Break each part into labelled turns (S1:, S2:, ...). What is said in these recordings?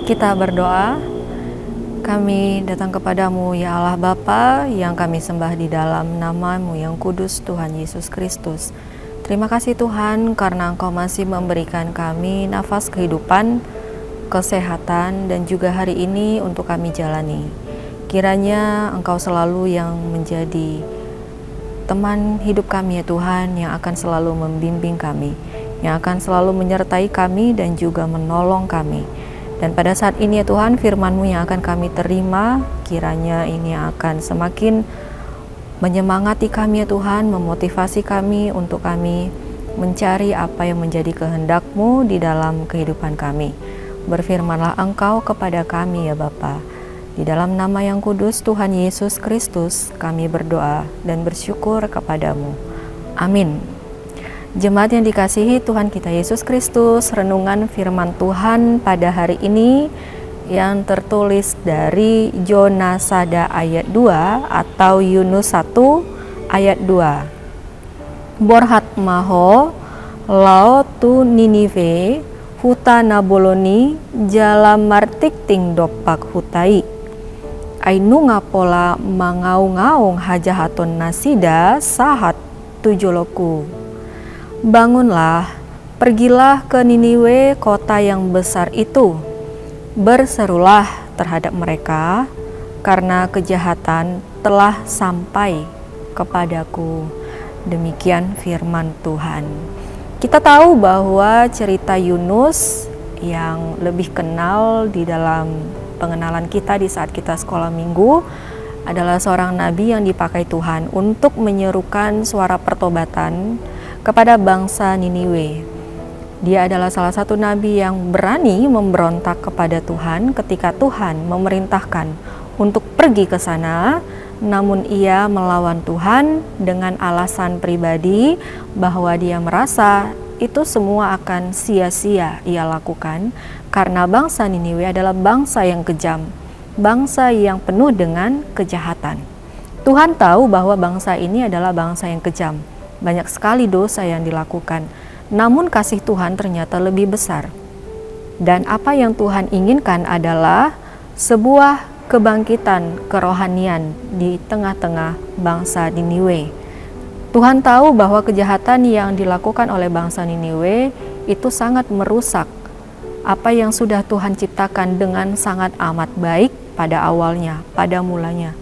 S1: Kita berdoa. Kami datang kepadamu ya Allah Bapa yang kami sembah di dalam nama-Mu yang kudus, Tuhan Yesus Kristus. Terima kasih Tuhan karena Engkau masih memberikan kami nafas kehidupan, kesehatan, dan juga hari ini untuk kami jalani. Kiranya Engkau selalu yang menjadi teman hidup kami ya Tuhan, yang akan selalu membimbing kami, yang akan selalu menyertai kami dan juga menolong kami. Dan pada saat ini ya Tuhan, firman-Mu yang akan kami terima, kiranya ini akan semakin menyemangati kami ya Tuhan, memotivasi kami untuk kami mencari apa yang menjadi kehendak-Mu di dalam kehidupan kami. Berfirmanlah Engkau kepada kami ya Bapa. Di dalam nama yang kudus Tuhan Yesus Kristus, kami berdoa dan bersyukur kepadamu. Amin. Jemaat yang dikasihi Tuhan kita Yesus Kristus, renungan firman Tuhan pada hari ini yang tertulis dari Jonasada ayat 2 atau Yunus 1 ayat 2. Borhat maho lao tu Ninive huta naboloni jala martik ting dopak hutai. Ainu ngapola mangaung-ngaung hajahaton nasida sahat tujoloku. Bangunlah, pergilah ke Niniwe, kota yang besar itu. Berserulah terhadap mereka, karena kejahatan telah sampai kepadaku. Demikian firman Tuhan. Kita tahu bahwa cerita Yunus yang lebih kenal di dalam pengenalan kita di saat kita sekolah minggu adalah seorang nabi yang dipakai Tuhan untuk menyerukan suara pertobatan kepada bangsa Niniwe. Dia adalah salah satu nabi yang berani memberontak kepada Tuhan ketika Tuhan memerintahkan untuk pergi ke sana, namun ia melawan Tuhan dengan alasan pribadi bahwa dia merasa itu semua akan sia-sia ia lakukan karena bangsa Niniwe adalah bangsa yang kejam, bangsa yang penuh dengan kejahatan. Tuhan tahu bahwa bangsa ini adalah bangsa yang kejam. Banyak sekali dosa yang dilakukan, namun kasih Tuhan ternyata lebih besar. Dan apa yang Tuhan inginkan adalah sebuah kebangkitan kerohanian di tengah-tengah bangsa Niniwe. Tuhan tahu bahwa kejahatan yang dilakukan oleh bangsa Niniwe itu sangat merusak apa yang sudah Tuhan ciptakan dengan sangat amat baik pada awalnya, pada mulanya.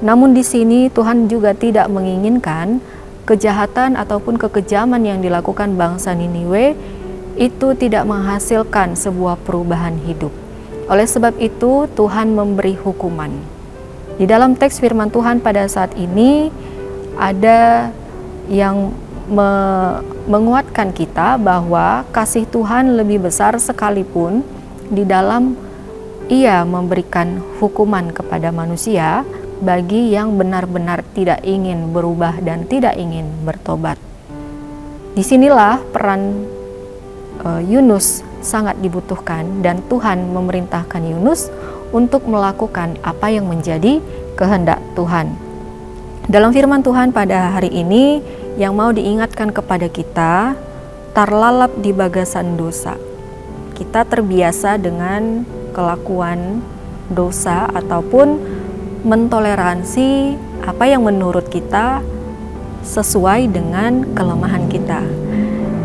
S1: Namun di sini Tuhan juga tidak menginginkan kejahatan ataupun kekejaman yang dilakukan bangsa Niniwe itu tidak menghasilkan sebuah perubahan hidup. Oleh sebab itu Tuhan memberi hukuman. Di dalam teks firman Tuhan pada saat ini ada yang menguatkan kita bahwa kasih Tuhan lebih besar sekalipun di dalam Ia memberikan hukuman kepada manusia bagi yang benar-benar tidak ingin berubah dan tidak ingin bertobat. Disinilah peran Yunus sangat dibutuhkan dan Tuhan memerintahkan Yunus untuk melakukan apa yang menjadi kehendak Tuhan. Dalam firman Tuhan pada hari ini yang mau diingatkan kepada kita, terlalap di bagasan dosa. Kita terbiasa dengan kelakuan dosa ataupun mentoleransi apa yang menurut kita sesuai dengan kelemahan kita.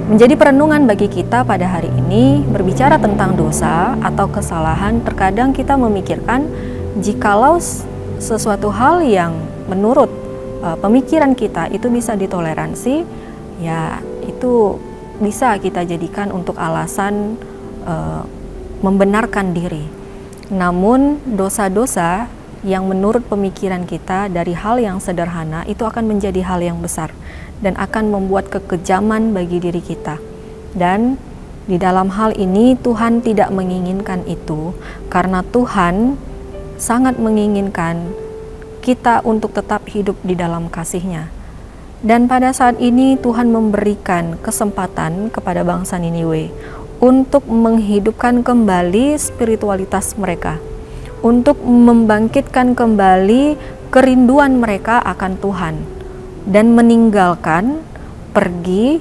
S1: Menjadi perenungan bagi kita pada hari ini berbicara tentang dosa atau kesalahan. Terkadang kita memikirkan jikalau sesuatu hal yang menurut pemikiran kita itu bisa ditoleransi, ya itu bisa kita jadikan untuk alasan membenarkan diri. Namun dosa-dosa yang menurut pemikiran kita dari hal yang sederhana itu akan menjadi hal yang besar dan akan membuat kekejaman bagi diri kita. Dan di dalam hal ini Tuhan tidak menginginkan itu, karena Tuhan sangat menginginkan kita untuk tetap hidup di dalam kasih-Nya. Dan pada saat ini Tuhan memberikan kesempatan kepada bangsa Niniwe untuk menghidupkan kembali spiritualitas mereka, untuk membangkitkan kembali kerinduan mereka akan Tuhan dan meninggalkan pergi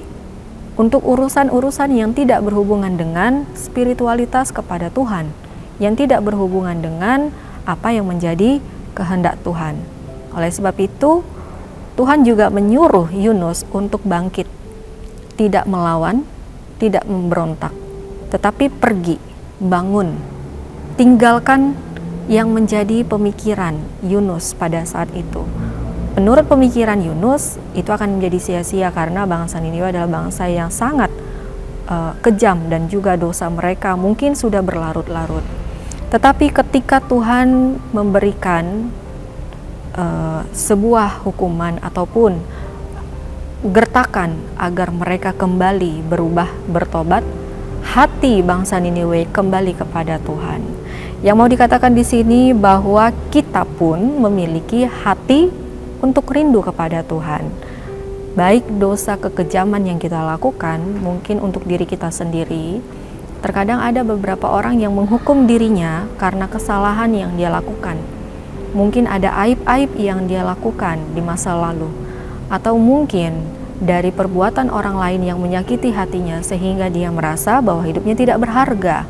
S1: untuk urusan-urusan yang tidak berhubungan dengan spiritualitas kepada Tuhan, yang tidak berhubungan dengan apa yang menjadi kehendak Tuhan. Oleh sebab itu, Tuhan juga menyuruh Yunus untuk bangkit, tidak melawan, tidak memberontak, tetapi pergi, bangun, tinggalkan yang menjadi pemikiran Yunus pada saat itu. Menurut pemikiran Yunus, itu akan menjadi sia-sia karena bangsa Niniwe adalah bangsa yang sangat kejam dan juga dosa mereka mungkin sudah berlarut-larut. Tetapi ketika Tuhan memberikan sebuah hukuman ataupun gertakan agar mereka kembali berubah, bertobat, hati bangsa Niniwe kembali kepada Tuhan. Yang mau dikatakan di sini bahwa kita pun memiliki hati untuk rindu kepada Tuhan. Baik dosa kekejaman yang kita lakukan, mungkin untuk diri kita sendiri. Terkadang ada beberapa orang yang menghukum dirinya karena kesalahan yang dia lakukan. Mungkin ada aib-aib yang dia lakukan di masa lalu, atau mungkin dari perbuatan orang lain yang menyakiti hatinya sehingga dia merasa bahwa hidupnya tidak berharga.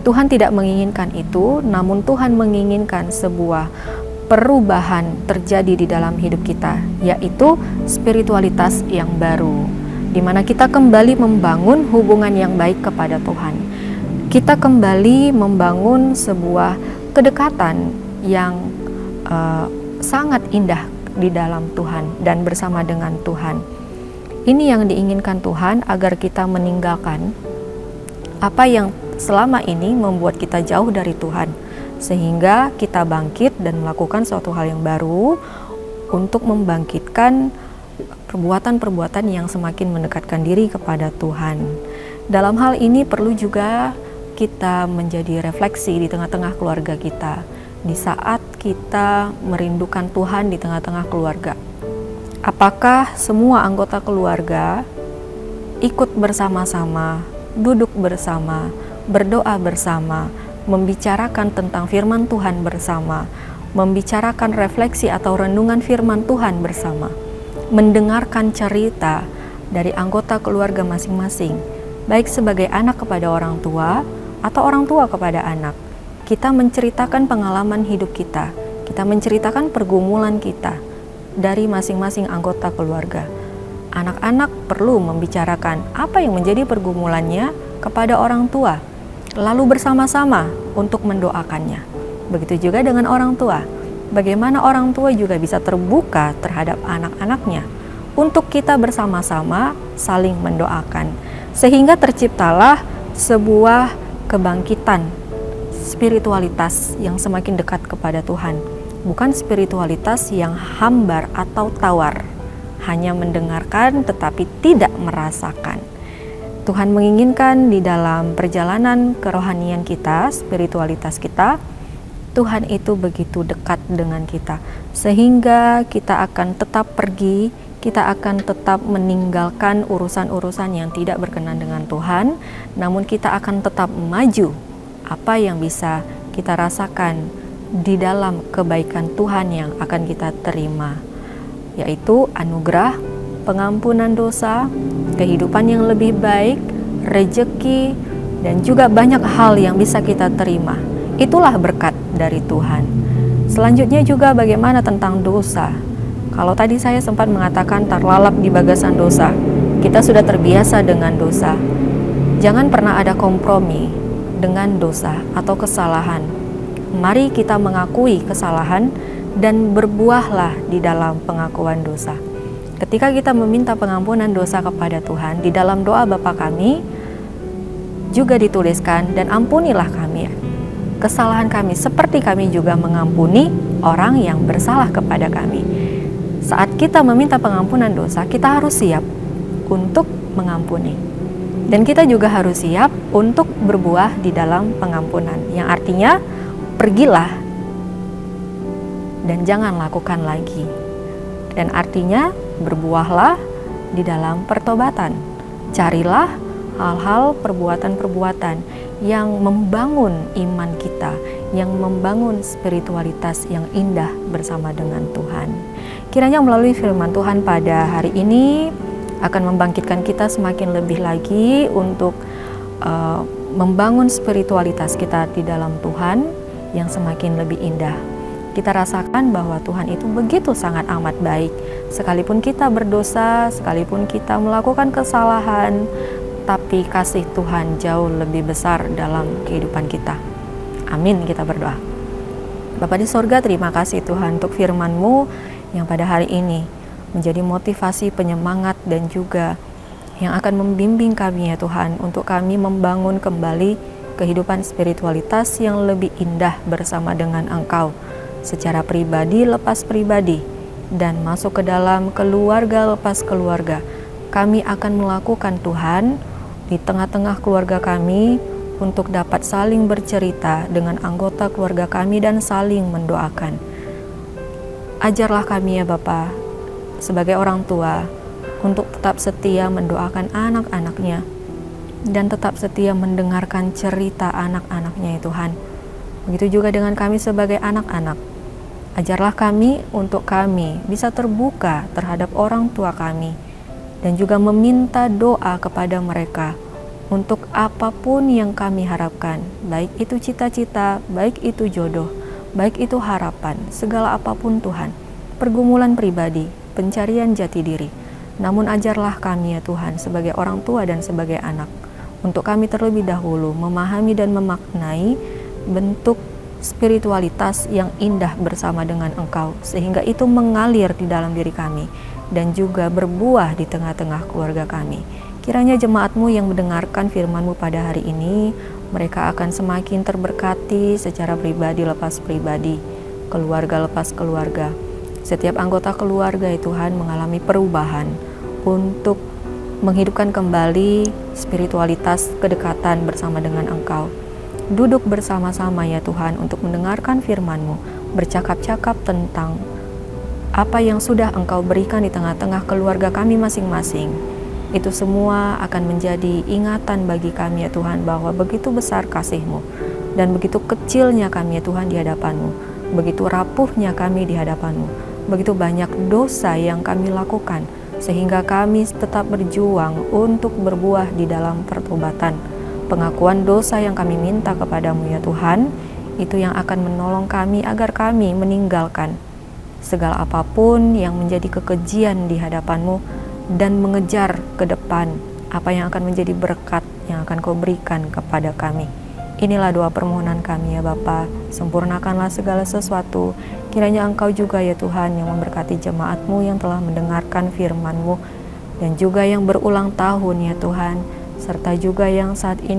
S1: Tuhan tidak menginginkan itu, namun Tuhan menginginkan sebuah perubahan terjadi di dalam hidup kita, yaitu spiritualitas yang baru, di mana kita kembali membangun hubungan yang baik kepada Tuhan. Kita kembali membangun sebuah kedekatan yang sangat indah di dalam Tuhan dan bersama dengan Tuhan. Ini yang diinginkan Tuhan, agar kita meninggalkan apa yang selama ini membuat kita jauh dari Tuhan, sehingga kita bangkit dan melakukan suatu hal yang baru untuk membangkitkan perbuatan-perbuatan yang semakin mendekatkan diri kepada Tuhan. Dalam hal ini perlu juga kita menjadi refleksi di tengah-tengah keluarga kita, di saat kita merindukan Tuhan di tengah-tengah keluarga. Apakah semua anggota keluarga ikut bersama-sama, duduk bersama, berdoa bersama, membicarakan tentang firman Tuhan bersama, membicarakan refleksi atau renungan firman Tuhan bersama, mendengarkan cerita dari anggota keluarga masing-masing, baik sebagai anak kepada orang tua atau orang tua kepada anak. Kita menceritakan pengalaman hidup kita menceritakan pergumulan kita dari masing-masing anggota keluarga. Anak-anak perlu membicarakan apa yang menjadi pergumulannya kepada orang tua, lalu bersama-sama untuk mendoakannya. Begitu juga dengan orang tua. Bagaimana orang tua juga bisa terbuka terhadap anak-anaknya untuk kita bersama-sama saling mendoakan, sehingga terciptalah sebuah kebangkitan spiritualitas yang semakin dekat kepada Tuhan, bukan spiritualitas yang hambar atau tawar, hanya mendengarkan tetapi tidak merasakan. Tuhan menginginkan di dalam perjalanan kerohanian kita, spiritualitas kita, Tuhan itu begitu dekat dengan kita, sehingga kita akan tetap pergi, kita akan tetap meninggalkan urusan-urusan yang tidak berkenan dengan Tuhan, namun kita akan tetap maju. Apa yang bisa kita rasakan di dalam kebaikan Tuhan yang akan kita terima, yaitu anugerah, pengampunan dosa, kehidupan yang lebih baik, rejeki, dan juga banyak hal yang bisa kita terima. Itulah berkat dari Tuhan. Selanjutnya juga bagaimana tentang dosa. Kalau tadi saya sempat mengatakan terlalap di bagasan dosa, kita sudah terbiasa dengan dosa. Jangan pernah ada kompromi dengan dosa atau kesalahan. Mari kita mengakui kesalahan dan berbuahlah di dalam pengakuan dosa. Ketika kita meminta pengampunan dosa kepada Tuhan, di dalam doa Bapa kami juga dituliskan, dan ampunilah kami kesalahan kami seperti kami juga mengampuni orang yang bersalah kepada kami. Saat kita meminta pengampunan dosa, kita harus siap untuk mengampuni. Dan kita juga harus siap untuk berbuah di dalam pengampunan, yang artinya pergilah dan jangan lakukan lagi. Dan artinya berbuahlah di dalam pertobatan. Carilah hal-hal, perbuatan-perbuatan yang membangun iman kita, yang membangun spiritualitas yang indah bersama dengan Tuhan. Kiranya melalui firman Tuhan pada hari ini akan membangkitkan kita semakin lebih lagi untuk membangun spiritualitas kita di dalam Tuhan yang semakin lebih indah. Kita rasakan bahwa Tuhan itu begitu sangat amat baik. Sekalipun kita berdosa, sekalipun kita melakukan kesalahan, tapi kasih Tuhan jauh lebih besar dalam kehidupan kita. Amin, kita berdoa. Bapa di sorga, terima kasih Tuhan untuk firman-Mu yang pada hari ini menjadi motivasi, penyemangat, dan juga yang akan membimbing kami ya Tuhan, untuk kami membangun kembali kehidupan spiritualitas yang lebih indah bersama dengan Engkau, secara pribadi lepas pribadi, dan masuk ke dalam keluarga lepas keluarga. Kami akan melakukan Tuhan di tengah-tengah keluarga kami untuk dapat saling bercerita dengan anggota keluarga kami dan saling mendoakan. Ajarlah kami ya Bapa, sebagai orang tua, untuk tetap setia mendoakan anak-anaknya dan tetap setia mendengarkan cerita anak-anaknya ya Tuhan. Begitu juga dengan kami sebagai anak-anak. Ajarlah kami untuk kami bisa terbuka terhadap orang tua kami dan juga meminta doa kepada mereka untuk apapun yang kami harapkan, baik itu cita-cita, baik itu jodoh, baik itu harapan, segala apapun Tuhan, pergumulan pribadi, pencarian jati diri. Namun ajarlah kami ya Tuhan sebagai orang tua dan sebagai anak, untuk kami terlebih dahulu memahami dan memaknai bentuk spiritualitas yang indah bersama dengan Engkau, sehingga itu mengalir di dalam diri kami dan juga berbuah di tengah-tengah keluarga kami. Kiranya jemaat-Mu yang mendengarkan firman-Mu pada hari ini, mereka akan semakin terberkati secara pribadi lepas pribadi, keluarga lepas keluarga. Setiap anggota keluarga ya Tuhan mengalami perubahan untuk menghidupkan kembali spiritualitas kedekatan bersama dengan Engkau. Duduk bersama-sama ya Tuhan untuk mendengarkan firman-Mu, bercakap-cakap tentang apa yang sudah Engkau berikan di tengah-tengah keluarga kami masing-masing. Itu semua akan menjadi ingatan bagi kami ya Tuhan, bahwa begitu besar kasih-Mu dan begitu kecilnya kami ya Tuhan di hadapan-Mu, begitu rapuhnya kami di hadapan-Mu, begitu banyak dosa yang kami lakukan, sehingga kami tetap berjuang untuk berbuah di dalam pertobatan. Pengakuan dosa yang kami minta kepadamu ya Tuhan, itu yang akan menolong kami agar kami meninggalkan segala apapun yang menjadi kekejian di hadapan-Mu dan mengejar ke depan apa yang akan menjadi berkat yang akan Kau berikan kepada kami. Inilah doa permohonan kami ya Bapa, sempurnakanlah segala sesuatu. Kiranya Engkau juga ya Tuhan yang memberkati jemaat-Mu yang telah mendengarkan firman-Mu, dan juga yang berulang tahun ya Tuhan, serta juga yang saat ini